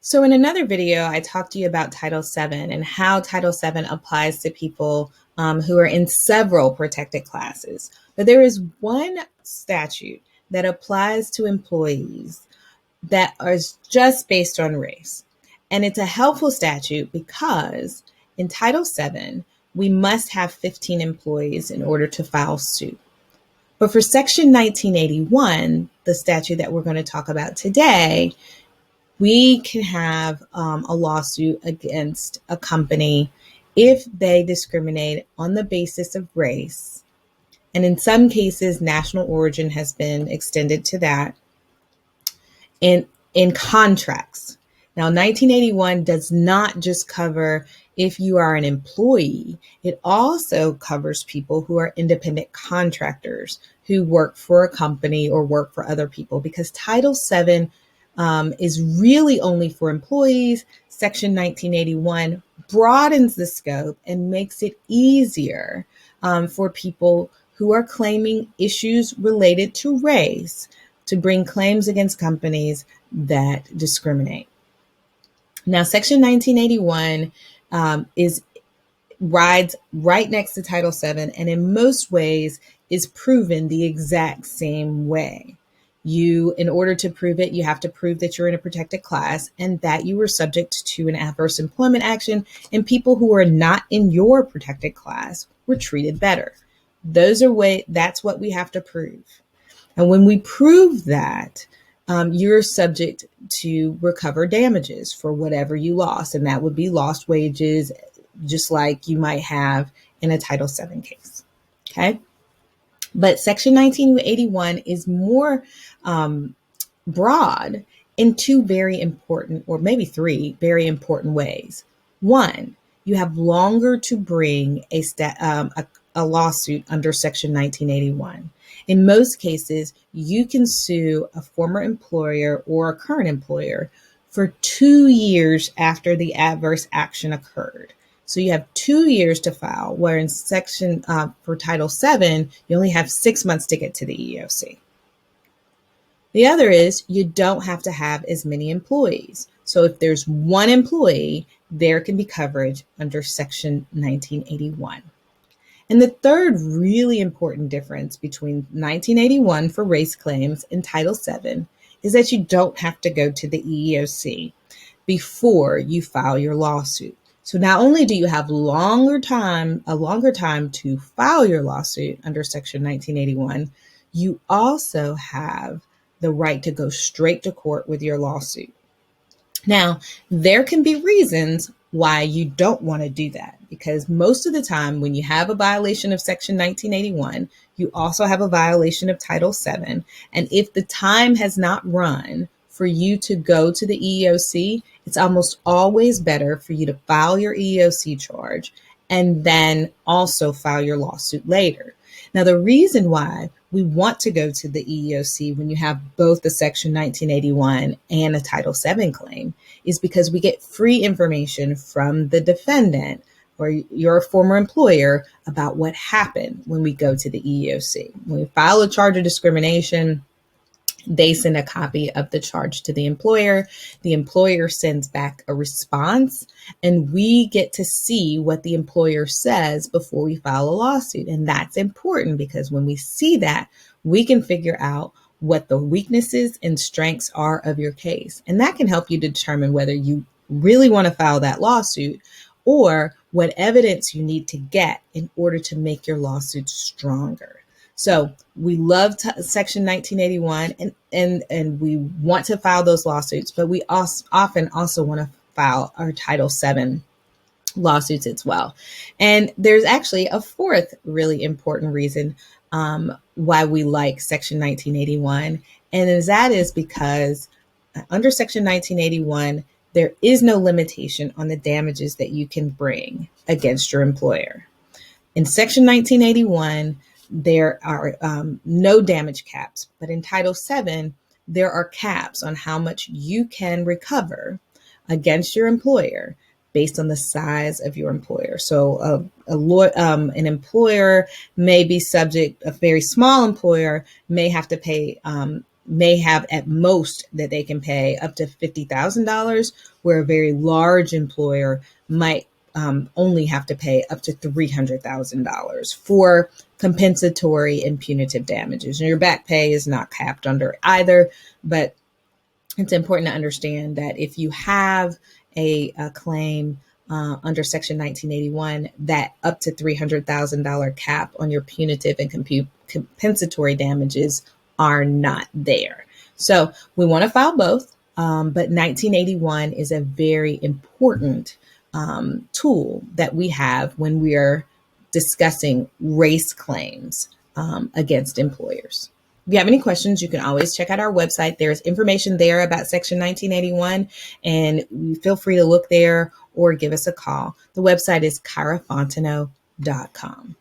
So in another video, I talked to you about Title VII and how Title VII applies to people who are in several protected classes. But there is one statute that applies to employees that is just based on race. And it's a helpful statute because in Title VII, we must have 15 employees in order to file suit. But for Section 1981, the statute that we're going to talk about today, we can have a lawsuit against a company if they discriminate on the basis of race. And in some cases, national origin has been extended to that in contracts. Now, 1981 does not just cover if you are an employee, it also covers people who are independent contractors who work for a company or work for other people, because Title VII is really only for employees. Section 1981 broadens the scope and makes it easier for people who are claiming issues related to race to bring claims against companies that discriminate. Now, Section 1981 rides right next to Title VII, and in most ways is proven the exact same way. In order to prove it, you have to prove that you're in a protected class and that you were subject to an adverse employment action, and people who are not in your protected class were treated better. That's what we have to prove. And when we prove that, you're subject to recover damages for whatever you lost, and that would be lost wages, just like you might have in a Title VII case. Okay. But Section 1981 is more broad in two very important, or maybe three very important ways. One, you have longer to bring a lawsuit under Section 1981. In most cases, you can sue a former employer or a current employer for 2 years after the adverse action occurred. So you have 2 years to file, where in for Title VII, you only have 6 months to get to the EEOC. The other is you don't have to have as many employees. So if there's one employee, there can be coverage under Section 1981. And the third really important difference between 1981 for race claims and Title VII is that you don't have to go to the EEOC before you file your lawsuit. So not only do you have a longer time to file your lawsuit under Section 1981, you also have the right to go straight to court with your lawsuit. Now, there can be reasons why you don't want to do that, because most of the time when you have a violation of Section 1981, you also have a violation of Title VII. And if the time has not run for you to go to the EEOC, it's almost always better for you to file your EEOC charge and then also file your lawsuit later. Now, the reason why we want to go to the EEOC when you have both the Section 1981 and a Title VII claim is because we get free information from the defendant or your former employer about what happened when we go to the EEOC. When we file a charge of discrimination, they send a copy of the charge to the employer. The employer sends back a response, and we get to see what the employer says before we file a lawsuit. And that's important because when we see that, we can figure out what the weaknesses and strengths are of your case. And that can help you determine whether you really want to file that lawsuit or what evidence you need to get in order to make your lawsuit stronger. So we love Section 1981 and we want to file those lawsuits, but we often also want to file our Title VII lawsuits as well. And there's actually a fourth really important reason why we like Section 1981, and that is because under Section 1981, there is no limitation on the damages that you can bring against your employer. In Section 1981, there are no damage caps, but in Title VII, there are caps on how much you can recover against your employer based on the size of your employer. So an employer may be subject, a very small employer may have to pay may have at most that they can pay up to $50,000, where a very large employer might only have to pay up to $300,000 for compensatory and punitive damages. And your back pay is not capped under either, but it's important to understand that if you have a claim under Section 1981, that up to $300,000 cap on your punitive and compensatory damages are not there. So we want to file both, but 1981 is a very important tool that we have when we are discussing race claims against employers. If you have any questions, you can always check out our website. There's information there about Section 1981, and feel free to look there or give us a call. The website is kyrafontenot.com.